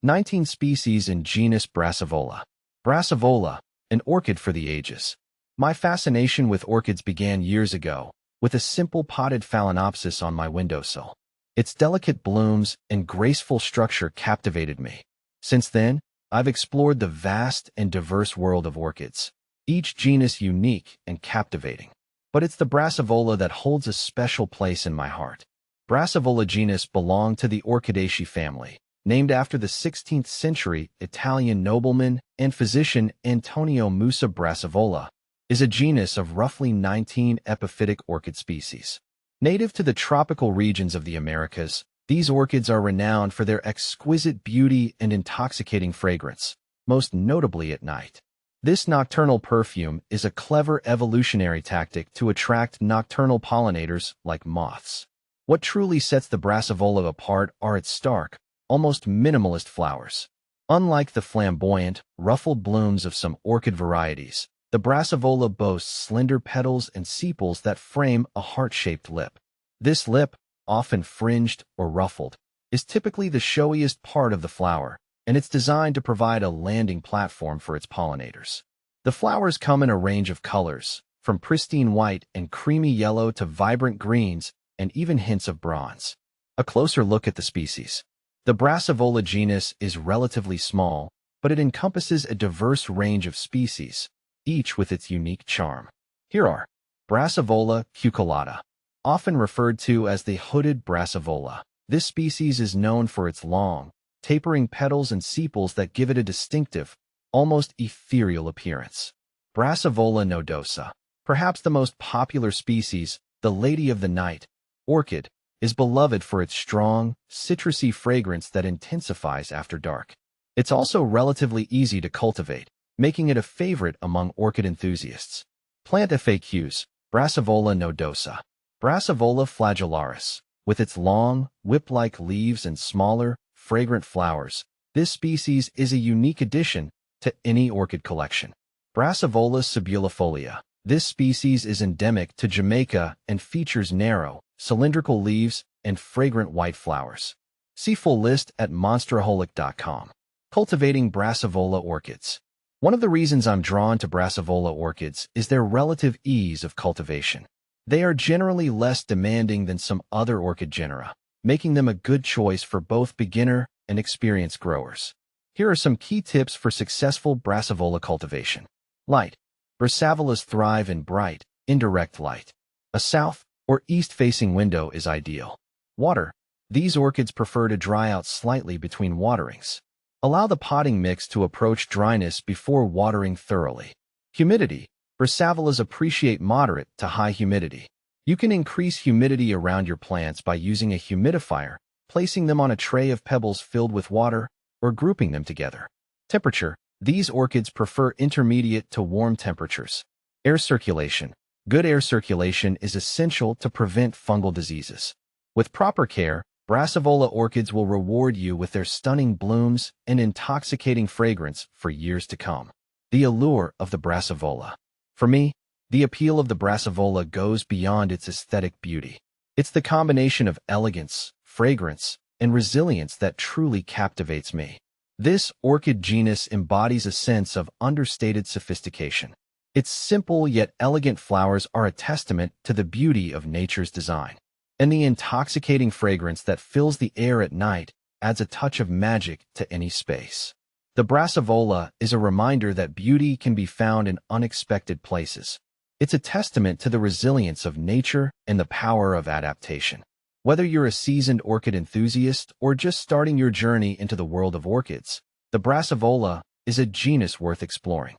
19 species in genus Brassavola. Brassavola, an orchid for the ages. My fascination with orchids began years ago, with a simple potted phalaenopsis on my windowsill. Its delicate blooms and graceful structure captivated me. Since then, I've explored the vast and diverse world of orchids, each genus unique and captivating. But it's the Brassavola that holds a special place in my heart. Brassavola genus belonged to the Orchidaceae family, named after the 16th century Italian nobleman and physician Antonio Musa Brassavola, is a genus of roughly 19 epiphytic orchid species. Native to the tropical regions of the Americas, these orchids are renowned for their exquisite beauty and intoxicating fragrance, most notably at night. This nocturnal perfume is a clever evolutionary tactic to attract nocturnal pollinators like moths. What truly sets the Brassavola apart are its stark, almost minimalist flowers. Unlike the flamboyant, ruffled blooms of some orchid varieties, the Brassavola boasts slender petals and sepals that frame a heart-shaped lip. This lip, often fringed or ruffled, is typically the showiest part of the flower, and it's designed to provide a landing platform for its pollinators. The flowers come in a range of colors, from pristine white and creamy yellow to vibrant greens and even hints of bronze. A closer look at the species. The Brassavola genus is relatively small, but it encompasses a diverse range of species, each with its unique charm. Here are Brassavola cucullata, often referred to as the hooded Brassavola. This species is known for its long, tapering petals and sepals that give it a distinctive, almost ethereal appearance. Brassavola nodosa, perhaps the most popular species, the lady of the night, orchid, is beloved for its strong, citrusy fragrance that intensifies after dark. It's also relatively easy to cultivate, making it a favorite among orchid enthusiasts. Plant FAQs, Brassavola nodosa. Brassavola flagellaris. With its long, whip-like leaves and smaller, fragrant flowers, this species is a unique addition to any orchid collection. Brassavola sibulifolia. This species is endemic to Jamaica and features narrow, cylindrical leaves and fragrant white flowers. See full list at monsteraholic.com. Cultivating Brassavola orchids. One of the reasons I'm drawn to Brassavola orchids is their relative ease of cultivation. They are generally less demanding than some other orchid genera, making them a good choice for both beginner and experienced growers. Here are some key tips for successful Brassavola cultivation. Light. Brassavolas thrive in bright, indirect light. A south or east-facing window is ideal. Water. These orchids prefer to dry out slightly between waterings. Allow the potting mix to approach dryness before watering thoroughly. Humidity. Brassavolas appreciate moderate to high humidity. You can increase humidity around your plants by using a humidifier, placing them on a tray of pebbles filled with water, or grouping them together. Temperature. These orchids prefer intermediate to warm temperatures. Air circulation. Good air circulation is essential to prevent fungal diseases. With proper care, Brassavola orchids will reward you with their stunning blooms and intoxicating fragrance for years to come. The allure of the Brassavola. For me, the appeal of the Brassavola goes beyond its aesthetic beauty. It's the combination of elegance, fragrance, and resilience that truly captivates me. This orchid genus embodies a sense of understated sophistication. Its simple yet elegant flowers are a testament to the beauty of nature's design. And the intoxicating fragrance that fills the air at night adds a touch of magic to any space. The Brassavola is a reminder that beauty can be found in unexpected places. It's a testament to the resilience of nature and the power of adaptation. Whether you're a seasoned orchid enthusiast or just starting your journey into the world of orchids, the Brassavola is a genus worth exploring.